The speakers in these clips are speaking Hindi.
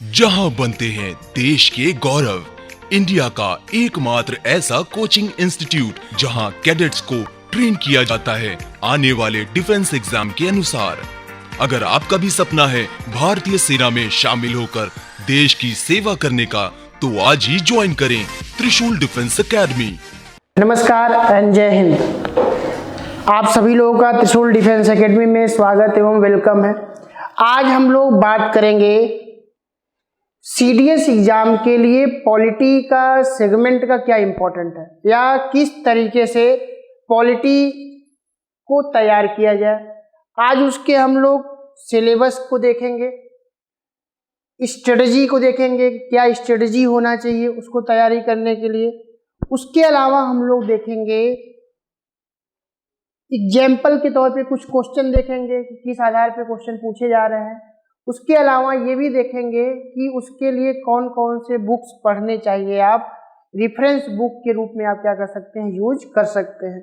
जहां बनते हैं देश के गौरव, इंडिया का एकमात्र ऐसा कोचिंग इंस्टीट्यूट जहां कैडेट्स को ट्रेन किया जाता है आने वाले डिफेंस एग्जाम के अनुसार। अगर आपका भी सपना है भारतीय सेना में शामिल होकर देश की सेवा करने का, तो आज ही ज्वाइन करें त्रिशूल डिफेंस एकेडमी। नमस्कार एंड जय हिंद। आप सभी लोगों का त्रिशूल डिफेंस एकेडमी में स्वागत एवं वेलकम है। आज हम लोग बात करेंगे सीडीएस एग्जाम के लिए पॉलिटी का सेगमेंट का क्या इम्पोर्टेंट है या किस तरीके से पॉलिटी को तैयार किया जाए। आज उसके हम लोग सिलेबस को देखेंगे, स्ट्रेटजी को देखेंगे, क्या स्ट्रेटजी होना चाहिए उसको तैयारी करने के लिए। उसके अलावा हम लोग देखेंगे एग्जाम्पल के तौर पे कुछ क्वेश्चन देखेंगे कि किस आधार पे क्वेश्चन पूछे जा रहे हैं। उसके अलावा ये भी देखेंगे कि उसके लिए कौन कौन से बुक्स पढ़ने चाहिए, आप रेफरेंस बुक के रूप में आप क्या कर सकते हैं, यूज कर सकते हैं।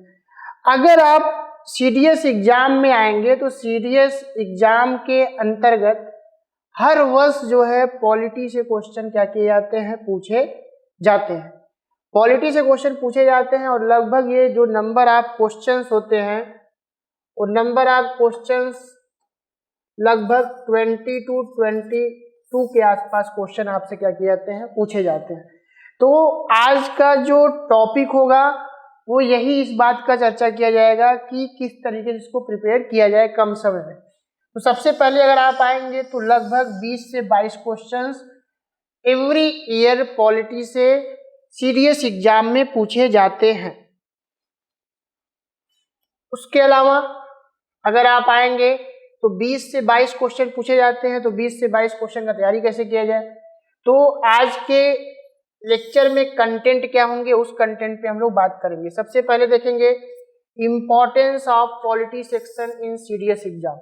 अगर आप सीडीएस एग्जाम में आएंगे तो सीडीएस एग्जाम के अंतर्गत हर वर्ष जो है पॉलिटी से क्वेश्चन क्या किए जाते हैं, पूछे जाते हैं। पॉलिटी से क्वेश्चन पूछे जाते हैं और लगभग ये जो नंबर ऑफ क्वेश्चंस होते हैं वो नंबर ऑफ क्वेश्चंस लगभग 20 to 22 के आसपास क्वेश्चन आपसे क्या किए जाते हैं, पूछे जाते हैं। तो आज का जो टॉपिक होगा वो यही इस बात का चर्चा किया जाएगा कि किस तरीके से इसको प्रिपेयर किया जाए कम समय में। तो सबसे पहले अगर आप आएंगे तो लगभग 20 से 22 क्वेश्चंस एवरी ईयर पॉलिटी से सीडीएस एग्जाम में पूछे जाते हैं। उसके अलावा अगर आप आएंगे तो 20 से 22 क्वेश्चन पूछे जाते हैं। तो 20 से 22 क्वेश्चन का तैयारी कैसे किया जाए, तो आज के लेक्चर में कंटेंट क्या होंगे उस कंटेंट पे हम लोग बात करेंगे। सबसे पहले देखेंगे importance of polity section in CDS exam.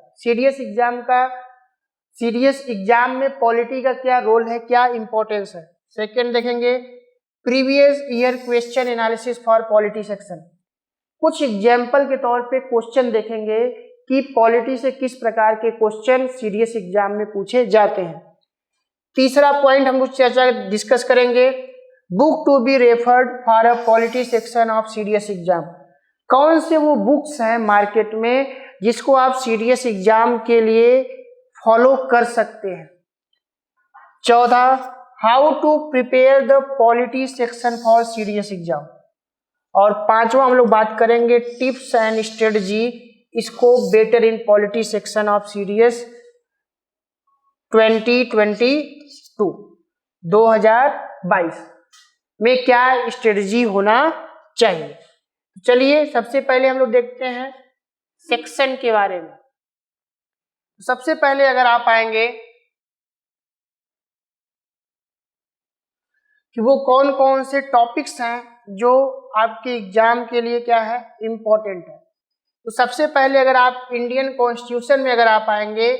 CDS exam में पॉलिटी का क्या रोल है, क्या इंपॉर्टेंस है। सेकेंड देखेंगे previous year question analysis for polity section. कुछ एग्जाम्पल के तौर पे क्वेश्चन देखेंगे कि पॉलिटी से किस प्रकार के क्वेश्चन सीडीएस एग्जाम में पूछे जाते हैं। तीसरा पॉइंट हम लोग चर्चा डिस्कस करेंगे book to be referred for a polity section of CDS exam. कौन से वो बुक्स हैं मार्केट में जिसको आप सीडीएस एग्जाम के लिए फॉलो कर सकते हैं। चौथा how to prepare the polity section for CDS exam. और पांचवा हम लोग बात करेंगे टिप्स एंड स्ट्रेटजी इसको better in polity section of CDS 2022 में क्या स्ट्रेटजी होना चाहिए। चलिए सबसे पहले हम लोग देखते हैं सेक्शन के बारे में। सबसे पहले अगर आप आएंगे कि वो कौन कौन से टॉपिक्स हैं जो आपके एग्जाम के लिए क्या है, इंपॉर्टेंट है। तो सबसे पहले अगर आप इंडियन कॉन्स्टिट्यूशन में अगर आप आएंगे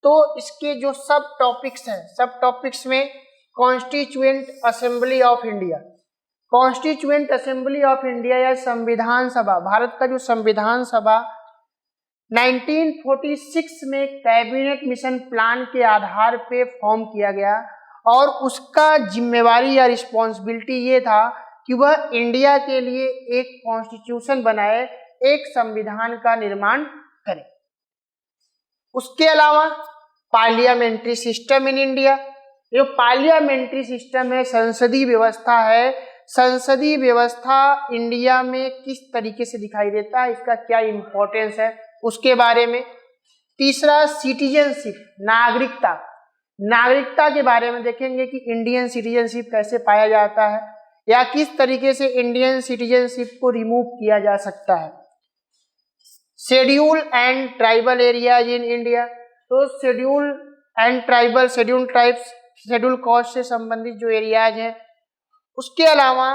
तो इसके जो सब टॉपिक्स हैं, सब टॉपिक्स में constituent assembly of India. Constituent assembly of India या संविधान सभा, भारत का जो संविधान सभा 1946 में कैबिनेट मिशन प्लान के आधार पे फॉर्म किया गया और उसका जिम्मेवारी या रिस्पॉन्सिबिलिटी ये था कि वह इंडिया के लिए एक कॉन्स्टिट्यूशन बनाए, एक संविधान का निर्माण करें। उसके अलावा पार्लियामेंट्री सिस्टम इन इंडिया। जो पार्लियामेंट्री सिस्टम है, संसदीय व्यवस्था है, संसदीय व्यवस्था इंडिया में किस तरीके से दिखाई देता है, इसका क्या इंपॉर्टेंस है उसके बारे में। तीसरा सिटीजनशिप, नागरिकता के बारे में देखेंगे कि इंडियन सिटीजनशिप कैसे पाया जाता है या किस तरीके से इंडियन सिटीजनशिप को रिमूव किया जा सकता है। Schedule and tribal areas in India. तो schedule and tribal, schedule tribes, schedule caste से संबंधित जो एरियाज हैं। उसके अलावा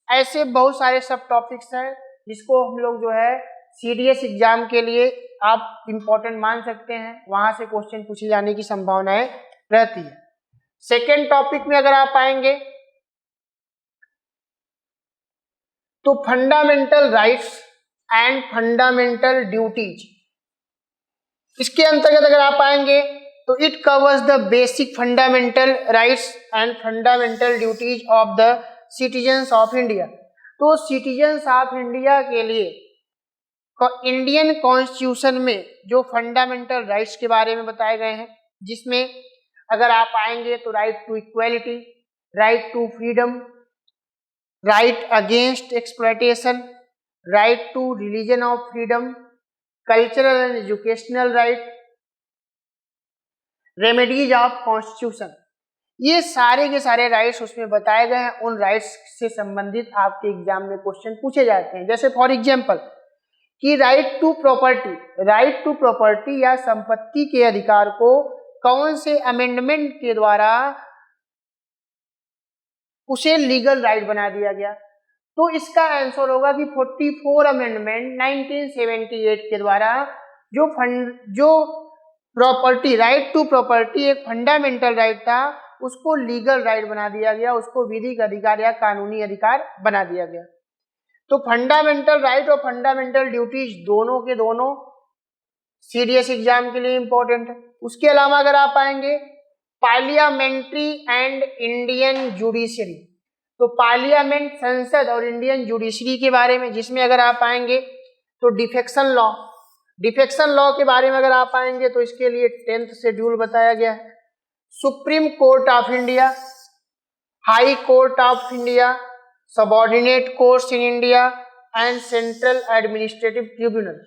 ऐसे बहुत सारे सब टॉपिक्स हैं जिसको हम लोग जो है सीडीएस एग्जाम के लिए आप इंपॉर्टेंट मान सकते हैं, वहां से क्वेश्चन पूछे जाने की संभावनाएं रहती है। सेकेंड टॉपिक में अगर आप आएंगे तो fundamental rights and fundamental duties. इसके अंतर्गत अगर आप आएंगे तो it covers the basic fundamental rights and fundamental duties of the citizens of India. तो सिटीजन्स ऑफ इंडिया के लिए इंडियन कॉन्स्टिट्यूशन में जो फंडामेंटल राइट्स के बारे में बताए गए हैं, जिसमें अगर आप आएंगे तो right to equality, right to freedom, right against exploitation, right to religion of freedom, cultural and educational right, remedies of constitution, ये सारे के सारे राइट्स उसमें बताए गए हैं। उन राइट्स से संबंधित आपके एग्जाम में क्वेश्चन पूछे जाते हैं। जैसे फॉर एग्जांपल कि राइट टू प्रॉपर्टी या संपत्ति के अधिकार को कौन से अमेंडमेंट के द्वारा उसे लीगल राइट बना दिया गया, तो इसका आंसर होगा कि 44 अमेंडमेंट 1978 के द्वारा जो प्रॉपर्टी, राइट टू प्रॉपर्टी एक फंडामेंटल राइट था, उसको लीगल राइट बना दिया गया, उसको विधिक अधिकार या कानूनी अधिकार बना दिया गया। तो फंडामेंटल राइट और फंडामेंटल ड्यूटीज दोनों के दोनों सीडीएस एग्जाम के लिए इंपॉर्टेंट है। उसके अलावा अगर आप आएंगे पार्लियामेंट्री एंड इंडियन जुडिशरी, तो पार्लियामेंट संसद और इंडियन जुडिशरी के बारे में, जिसमें अगर आप आएंगे तो डिफेक्शन लॉ के बारे में अगर आप आएंगे तो इसके लिए 10th शेड्यूल बताया गया है। Supreme court of India, high court of India, subordinate courts in India and central administrative tribunal,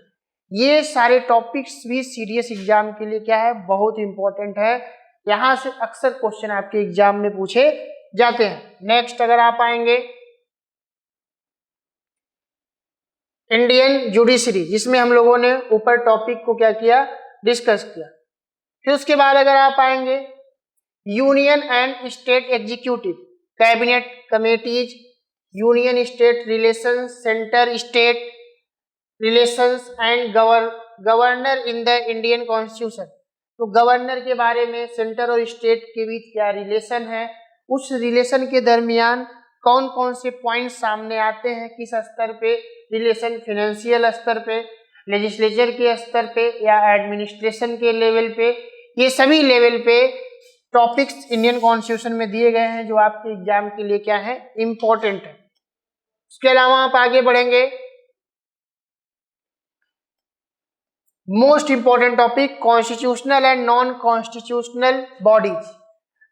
ये सारे टॉपिक्स भी सीडीएस एग्जाम के लिए क्या है, बहुत इंपॉर्टेंट है। यहां से अक्सर क्वेश्चन आपके एग्जाम में पूछे जाते हैं। नेक्स्ट अगर आप आएंगे इंडियन जुडिशरी, जिसमें हम लोगों ने ऊपर टॉपिक को क्या किया, डिस्कस किया। फिर उसके बाद अगर आप आएंगे union and state executive, cabinet committees, union state relations, centre state relations and governor in the Indian constitution, तो गवर्नर के बारे में सेंटर और स्टेट के बीच क्या रिलेशन है, उस रिलेशन के दरमियान कौन कौन से पॉइंट्स सामने आते हैं, किस स्तर पे रिलेशन, फाइनेंशियल स्तर पे, लेजिस्लेचर के स्तर पे या एडमिनिस्ट्रेशन के लेवल पे, ये सभी लेवल पे टॉपिक्स इंडियन कॉन्स्टिट्यूशन में दिए गए हैं जो आपके एग्जाम के लिए क्या है, इंपॉर्टेंट है। उसके अलावा आप आगे बढ़ेंगे, most important topic constitutional and non constitutional bodies.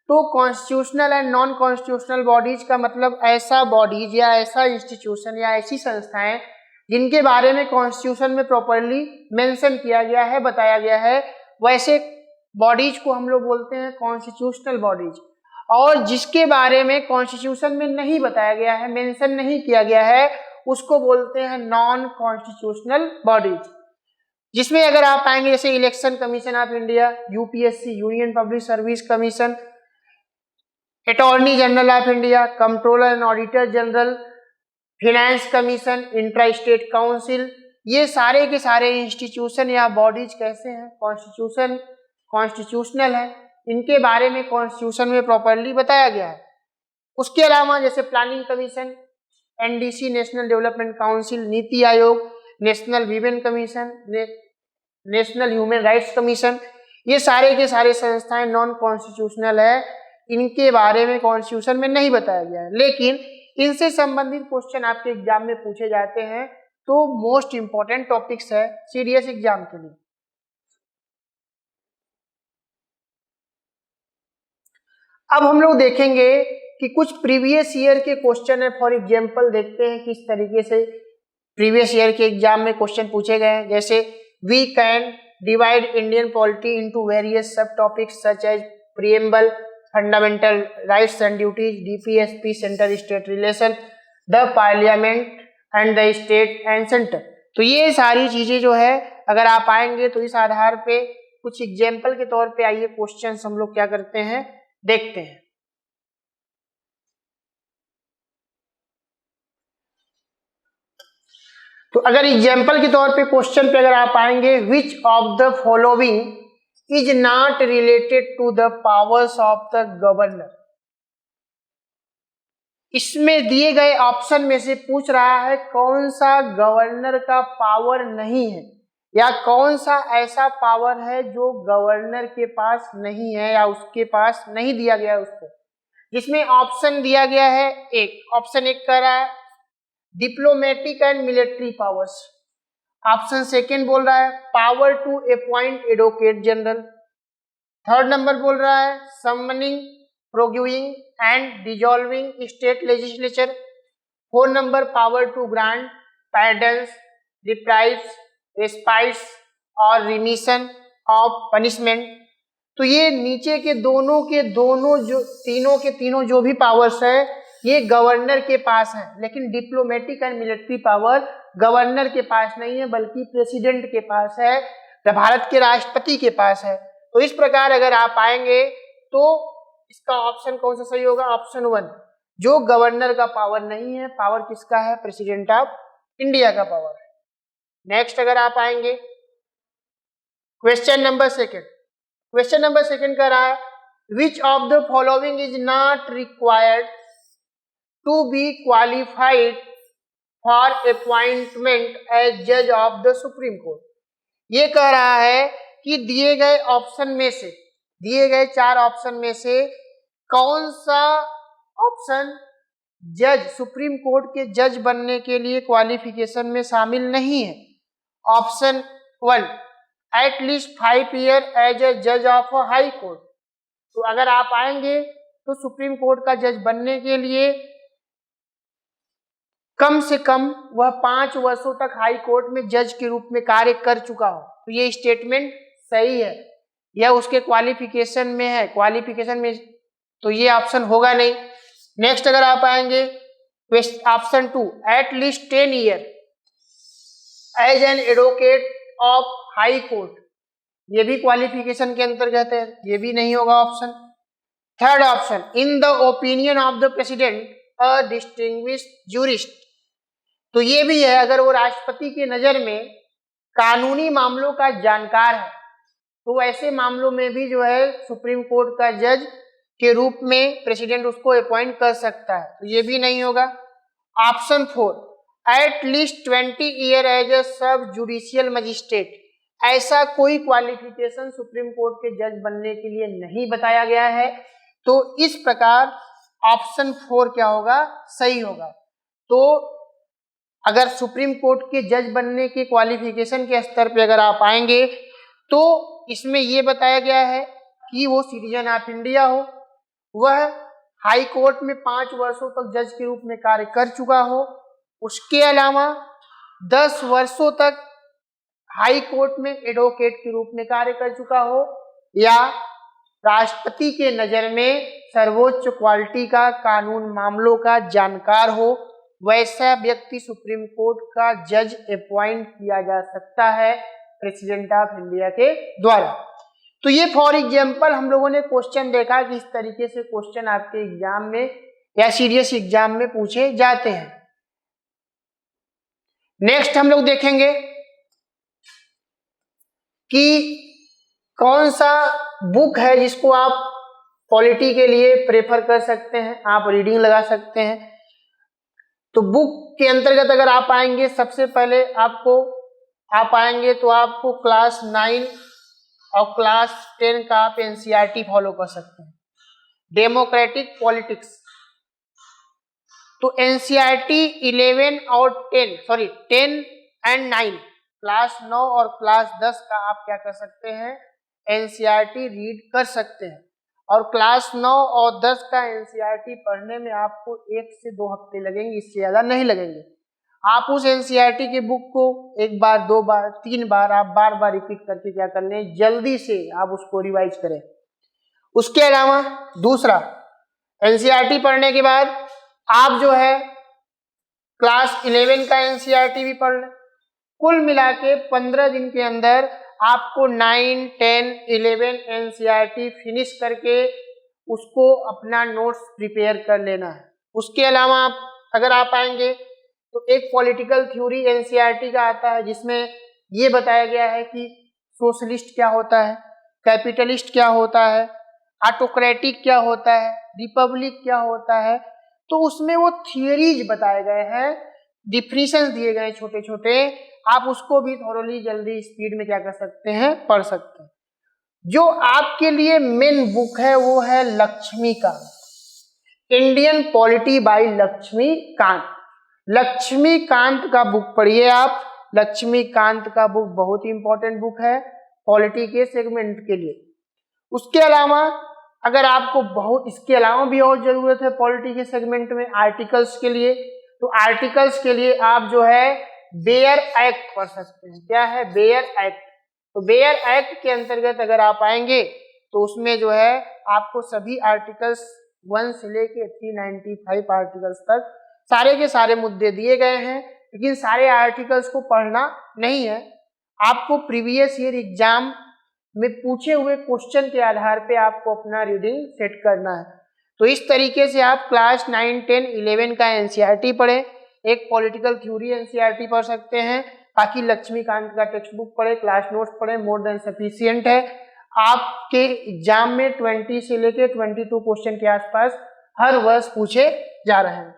तो constitutional and non constitutional bodies का मतलब ऐसा बॉडीज या ऐसा इंस्टीट्यूशन या ऐसी संस्थाएं जिनके बारे में कॉन्स्टिट्यूशन में प्रॉपरली मेंशन किया गया है, बताया गया है, वैसे बॉडीज को हम लोग बोलते हैं कॉन्स्टिट्यूशनल बॉडीज। और जिसके बारे में कॉन्स्टिट्यूशन में नहीं बताया गया है, मेंशन नहीं किया गया है, उसको बोलते हैं नॉन कॉन्स्टिट्यूशनल बॉडीज। जिसमें अगर आप आएंगे जैसे election commission of India, UPSC, union public service commission, attorney general of India, controller and auditor general, finance commission, intra state council, ये सारे के सारे इंस्टीट्यूशन या बॉडीज कैसे हैं, कॉन्स्टिट्यूशनल है, इनके बारे में कॉन्स्टिट्यूशन में प्रॉपरली बताया गया है। उसके अलावा जैसे planning commission, NDC, national development council, NITI Aayog, national women commission, national human rights commission, ये सारे के सारे संस्थाएं नॉन कॉन्स्टिट्यूशनल है, इनके बारे में कॉन्स्टिट्यूशन में नहीं बताया गया है, लेकिन इनसे संबंधित क्वेश्चन आपके एग्जाम में पूछे जाते हैं। तो मोस्ट इंपॉर्टेंट टॉपिक्स है सीडीएस एग्जाम के लिए। अब हम लोग देखेंगे कि कुछ प्रीवियस ईयर के क्वेश्चन है। फॉर एग्जांपल देखते हैं किस तरीके से प्रीवियस ईयर के एग्जाम में क्वेश्चन पूछे गए हैं। जैसे we can divide Indian polity into various sub topics such as preamble, fundamental rights and duties, DPSP, centre state relation, the parliament and the state and centre. तो ये सारी चीजें जो है अगर आप आएंगे तो इस आधार पे कुछ एग्जाम्पल के तौर पे आइए क्वेश्चन हम लोग क्या करते हैं, देखते हैं। तो अगर एग्जाम्पल के तौर पे क्वेश्चन पे अगर आप आएंगे, which of the following is not related to the powers of the governor, इसमें दिए गए ऑप्शन में से पूछ रहा है कौन सा गवर्नर का पावर नहीं है, या कौन सा ऐसा पावर है जो गवर्नर के पास नहीं है या उसके पास नहीं दिया गया है उसको, जिसमें ऑप्शन दिया गया है एक, ऑप्शन एक कह रहा है diplomatic and military powers, option second बोल रहा है power to appoint advocate general, third number बोल रहा है summoning, proroguing and dissolving state legislature, fourth number power to grant pardons, reprieves, respites और रिमिशन ऑफ पनिशमेंट। तो ये नीचे के दोनों जो तीनों जो भी पावर्स है ये गवर्नर के पास है, लेकिन diplomatic and military power governor के पास नहीं है बल्कि प्रेसिडेंट के पास है, भारत के राष्ट्रपति के पास है। तो इस प्रकार अगर आप आएंगे तो इसका ऑप्शन कौन सा सही होगा, ऑप्शन वन, जो गवर्नर का पावर नहीं है, पावर किसका है, प्रेसिडेंट ऑफ इंडिया का पावर है। नेक्स्ट अगर आप आएंगे क्वेश्चन नंबर सेकंड कह रहा है which of the following is not required to be qualified for appointment as जज ऑफ द सुप्रीम कोर्ट। ये कह रहा है कि दिए गए चार ऑप्शन में से कौन सा ऑप्शन जज, सुप्रीम कोर्ट के जज बनने के लिए क्वालिफिकेशन में शामिल नहीं है। Option one, at least 5 year as a जज ऑफ अ हाई कोर्ट। तो अगर आप आएंगे तो सुप्रीम कोर्ट का जज बनने के लिए कम से कम वह 5 वर्षों तक हाई कोर्ट में जज के रूप में कार्य कर चुका हो। तो ये स्टेटमेंट सही है, यह उसके क्वालिफिकेशन में है, तो ये ऑप्शन होगा नहीं। नेक्स्ट अगर आप आएंगे option two, at least 10 year as an advocate of high court, ये भी क्वालिफिकेशन के अंतर्गत है, ये भी नहीं होगा option. Third option, in the opinion of the president a distinguished jurist, तो ये भी है, अगर वो राष्ट्रपति की नजर में कानूनी मामलों का जानकार है तो ऐसे मामलों में भी जो है सुप्रीम कोर्ट का जज के रूप में प्रेसिडेंट उसको अपॉइंट कर सकता है, तो ये भी नहीं होगा। Option four, at least 20 year as a sub judicial magistrate, ऐसा कोई क्वालिफिकेशन सुप्रीम कोर्ट के जज बनने के लिए नहीं बताया गया है, तो इस प्रकार ऑप्शन फोर क्या होगा, सही होगा। तो अगर सुप्रीम कोर्ट के जज बनने के क्वालिफिकेशन के स्तर पे अगर आप आएंगे तो इसमें ये बताया गया है कि वो सिटीजन ऑफ इंडिया हो, वह हाई कोर्ट में 5 वर्षों तक जज के रूप में कार्य कर चुका हो, उसके अलावा 10 वर्षों तक हाई कोर्ट में एडवोकेट के रूप में कार्य कर चुका हो, या राष्ट्रपति के नजर में सर्वोच्च क्वालिटी का कानून मामलों का जानकार हो, वैसा व्यक्ति सुप्रीम कोर्ट का जज अपॉइंट किया जा सकता है प्रेसिडेंट ऑफ इंडिया के द्वारा। तो ये फॉर एग्जाम्पल हम लोगों ने क्वेश्चन देखा कि इस तरीके से क्वेश्चन आपके एग्जाम में या सीरियस एग्जाम में पूछे जाते हैं। नेक्स्ट हम लोग देखेंगे कि कौन सा बुक है जिसको आप पॉलिटी के लिए प्रेफर कर सकते हैं, आप रीडिंग लगा सकते हैं। तो बुक के अंतर्गत अगर आप आएंगे, सबसे पहले आप आएंगे तो आपको क्लास 9 और क्लास 10 का आप एनसीईआरटी फॉलो कर सकते हैं, डेमोक्रेटिक पॉलिटिक्स। तो एनसीईआरटी 10 एंड 9, क्लास 9 और क्लास 10 का आप क्या कर सकते हैं, एनसीईआरटी रीड कर सकते हैं। और क्लास 9 और 10 का एनसीईआरटी पढ़ने में आपको 1 से 2 हफ्ते लगेंगे, इससे ज़्यादा नहीं लगेंगे। आप उस एनसीईआरटी के बुक को 1 बार 2 बार 3 बार आप बार रिपीट करके क्या करने, जल्दी से आप उसको रिवाइज करें। उसके अलावा दूसरा, एनसीईआरटी पढ़ने के बाद आप जो है क्लास 11 का एनसीईआरटी भी पढ़ लें। कुल मिला के 15 दिन के अंदर आपको 9, 10, 11 एनसीईआरटी फिनिश करके उसको अपना नोट्स प्रिपेयर कर लेना है। उसके अलावा अगर आप आएंगे तो एक पॉलिटिकल थ्योरी एनसीईआरटी का आता है, जिसमें ये बताया गया है कि सोशलिस्ट क्या होता है, कैपिटलिस्ट क्या होता है, ऑटोक्रेटिक क्या होता है, रिपब्लिक क्या होता है। तो उसमें वो थियरीज बताए गए हैं, डिफिनीशंस दिए गए छोटे छोटे, आप उसको भी थोड़ी जल्दी स्पीड में क्या कर सकते हैं, पढ़ सकते हैं। जो आपके लिए मेन बुक है वो है Laxmikanth, Indian polity by Laxmikanth. Laxmikanth का बुक पढ़िए आप। लक्ष्मीकांत का बुक बहुत ही इंपॉर्टेंट बुक है पॉलिटी के सेगमेंट के लिए। उसके अलावा अगर आपको बहुत इसके अलावा भी और जरूरत है पॉलिटी के सेगमेंट में आर्टिकल्स के लिए, तो आर्टिकल्स के लिए आप जो है बेयर एक्ट पढ़ सकते हैं। क्या है? Bare act. तो बेयर एक्ट के अंतर्गत अगर आप आएंगे तो उसमें जो है आपको सभी आर्टिकल्स 1 से लेके 395 आर्टिकल्स तक सारे के सारे मुद्दे दिए गए हैं, लेकिन सारे आर्टिकल्स को पढ़ना नहीं है, आपको प्रीवियस ईयर एग्जाम में पूछे हुए क्वेश्चन के आधार पे आपको अपना रीडिंग सेट करना है। तो इस तरीके से आप क्लास 9, 10, 11 का एनसीईआरटी पढ़े, एक पॉलिटिकल थ्योरी एनसीईआरटी पढ़ सकते हैं, बाकी लक्ष्मीकांत का टेक्स्ट बुक पढ़े, क्लास नोट्स पढ़े, मोर देन सफिशिएंट है। आपके एग्जाम में 20 से लेके 22 क्वेश्चन के आसपास हर वर्ष पूछे जा रहे हैं।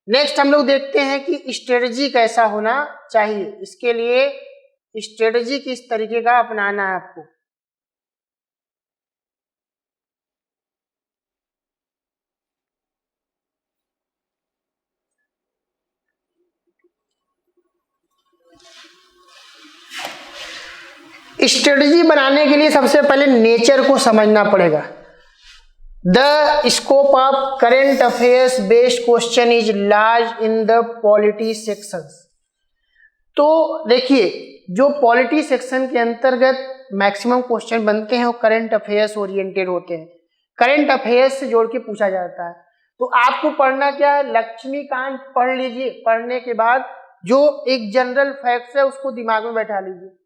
नेक्स्ट हम लोग देखते हैं कि स्ट्रेटजी कैसा होना चाहिए। इसके लिए स्ट्रेटजी किस तरीके का अपनाना है आपको। स्ट्रेटजी बनाने के लिए सबसे पहले नेचर को समझना पड़ेगा। The scope of current affairs based question is large in the polity sections. तो देखिए, जो पॉलिटी सेक्शन के अंतर्गत मैक्सिमम क्वेश्चन बनते हैं वो करंट अफेयर्स ओरिएंटेड होते हैं, करंट अफेयर्स से जोड़ के पूछा जाता है। तो आपको पढ़ना क्या है, लक्ष्मीकांत पढ़ लीजिए, पढ़ने के बाद जो एक जनरल फैक्ट्स है उसको दिमाग में बैठा लीजिए।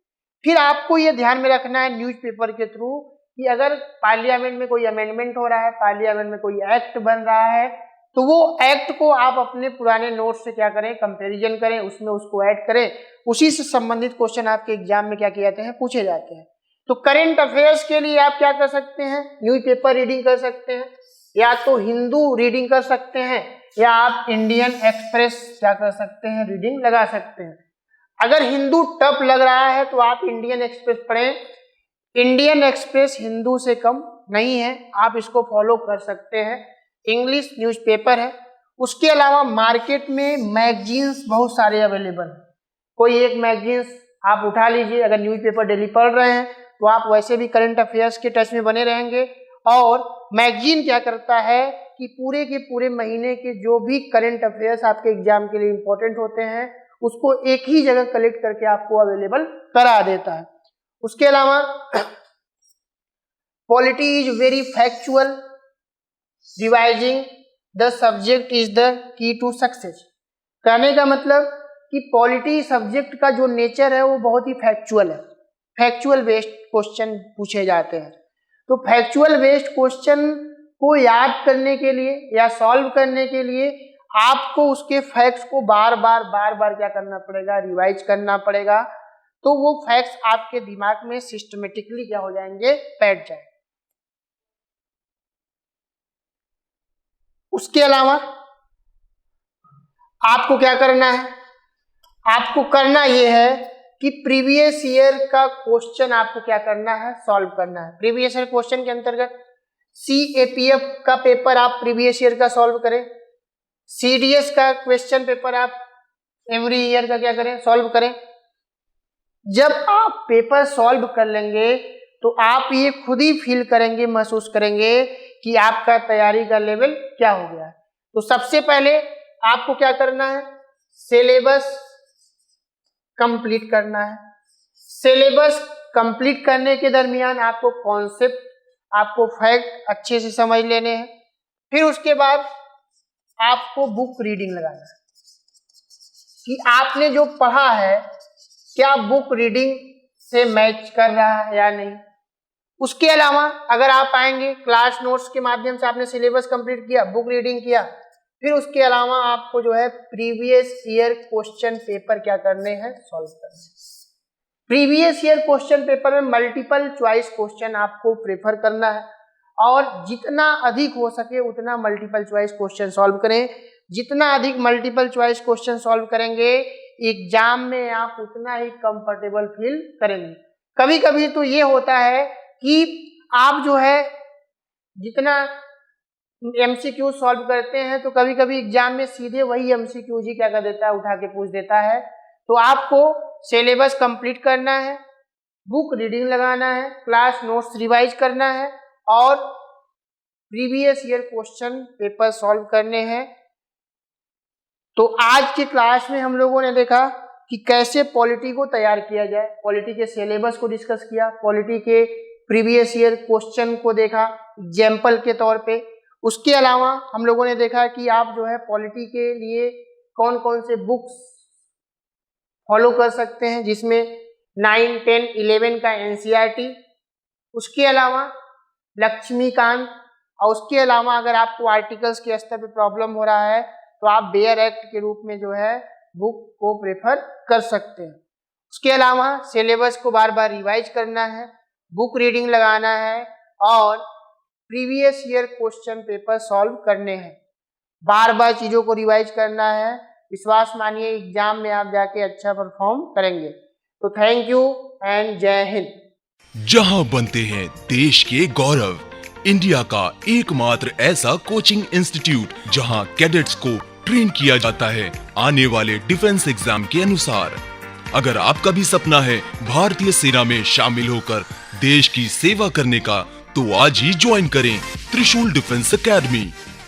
फिर आपको ये ध्यान में रखना है न्यूज़पेपर के थ्रू कि अगर पार्लियामेंट में कोई अमेंडमेंट हो रहा है, पार्लियामेंट में कोई एक्ट बन रहा है, तो वो एक्ट को आप अपने पुराने नोट्स से क्या करें, कंपैरिजन करें, उसमें उसको ऐड करें, उसी से संबंधित क्वेश्चन आपके एग्जाम में क्या किए जाते हैं, पूछे जाते हैं। तो करंट अफेयर्स के लिए आप क्या कर सकते हैं, न्यूज़पेपर रीडिंग कर सकते हैं, या तो हिंदू रीडिंग कर सकते हैं, या आप इंडियन एक्सप्रेस क्या कर सकते हैं, रीडिंग लगा सकते हैं। अगर हिंदू टफ लग रहा है तो आप इंडियन एक्सप्रेस पढ़ें। इंडियन एक्सप्रेस हिंदू से कम नहीं है, आप इसको फॉलो कर सकते हैं। इंग्लिश न्यूज़पेपर है। उसके अलावा मार्केट में मैगजीन्स बहुत सारे अवेलेबल हैं। कोई एक मैगजीन्स आप उठा लीजिए। अगर न्यूज़पेपर डेली पढ़ रहे हैं तो आप वैसे भी करंट अफेयर्स के टच में बने रहेंगे। और मैगजीन क्या करता है कि पूरे के पूरे महीने के जो भी करंट अफेयर्स आपके एग्जाम के लिए इंपॉर्टेंट होते हैं उसको एक ही जगह कलेक्ट करके आपको अवेलेबल करा देता है। उसके अलावा polity is very factual, revising the subject is the key to success. कहने का मतलब कि पॉलिटी सब्जेक्ट का जो नेचर है वो बहुत ही फैक्चुअल है, फैक्चुअल बेस्ड क्वेश्चन पूछे जाते हैं। तो फैक्चुअल बेस्ड क्वेश्चन को याद करने के लिए या सॉल्व करने के लिए आपको उसके फैक्ट्स को बार बार क्या करना पड़ेगा, रिवाइज करना पड़ेगा। तो वो फैक्ट्स आपके दिमाग में सिस्टमेटिकली क्या हो जाएंगे, बैठ जाएंगे। उसके अलावा आपको क्या करना है, आपको करना यह है कि प्रीवियस ईयर का क्वेश्चन आपको क्या करना है, सॉल्व करना है। प्रीवियस ईयर क्वेश्चन के अंतर्गत CAPF का पेपर आप प्रीवियस ईयर का सॉल्व करें, CDS का क्वेश्चन पेपर आप एवरी ईयर का क्या करें, सॉल्व करें। जब आप पेपर सॉल्व कर लेंगे तो आप ये खुद ही फील करेंगे, महसूस करेंगे कि आपका तैयारी का लेवल क्या हो गया है। तो सबसे पहले आपको क्या करना है, सिलेबस कंप्लीट करना है। सिलेबस कंप्लीट करने के दरमियान आपको कॉन्सेप्ट, आपको फैक्ट अच्छे से समझ लेने हैं। फिर उसके बाद आपको बुक रीडिंग लगाना है कि आपने जो पढ़ा है क्या बुक रीडिंग से मैच कर रहा है या नहीं। उसके अलावा अगर आप आएंगे क्लास नोट्स के माध्यम से आपने सिलेबस कंप्लीट किया, बुक रीडिंग किया, फिर उसके अलावा आपको जो है प्रीवियस ईयर क्वेश्चन पेपर क्या करने हैं, सॉल्व करने हैं। प्रीवियस ईयर क्वेश्चन पेपर में मल्टीपल चॉइस क्वेश्चन आपको प्रेफर करना है और जितना अधिक हो सके उतना मल्टीपल चॉइस क्वेश्चन सॉल्व करें। जितना अधिक मल्टीपल चॉइस क्वेश्चन सॉल्व करेंगे एग्जाम में आप उतना ही कंफर्टेबल फील करेंगे। कभी कभी तो ये होता है कि आप जो है जितना एमसीक्यू सॉल्व करते हैं तो कभी कभी एग्जाम में सीधे वही एमसीक्यू ही क्या कर देता है, उठा के पूछ देता है। तो आपको सिलेबस कंप्लीट करना है, बुक रीडिंग लगाना है, क्लास नोट्स रिवाइज करना है और previous year question paper solve करने हैं। तो आज की क्लास में हम लोगों ने देखा कि कैसे पॉलिटी को तैयार किया जाए, पॉलिटी के सिलेबस को डिस्कस किया, पॉलिटी के प्रीवियस ईयर क्वेश्चन को देखा एग्जाम्पल के तौर पे। उसके अलावा हम लोगों ने देखा कि आप जो है पॉलिटी के लिए कौन कौन से बुक्स फॉलो कर सकते हैं, जिसमें 9, 10, 11 का एनसीईआरटी, उसके अलावा लक्ष्मीकांत, और उसके अलावा अगर आपको आर्टिकल्स के स्तर पे प्रॉब्लम हो रहा है तो आप बेयर एक्ट के रूप में जो है बुक को प्रेफर कर सकते हैं। उसके अलावा सिलेबस को बार बार रिवाइज करना है, बुक रीडिंग लगाना है और previous year question paper solve करने हैं। बार बार चीज़ों को रिवाइज करना है, विश्वास मानिए एग्जाम में आप जाके अच्छा परफॉर्म करेंगे। तो थैंक यू एंड जय हिंद। जहां बनते हैं देश के गौरव, इंडिया का एकमात्र ऐसा कोचिंग इंस्टीट्यूट जहां कैडेट्स को ट्रेन किया जाता है आने वाले डिफेंस एग्जाम के अनुसार। अगर आपका भी सपना है भारतीय सेना में शामिल होकर देश की सेवा करने का, तो आज ही ज्वाइन करें त्रिशूल डिफेंस एकेडमी।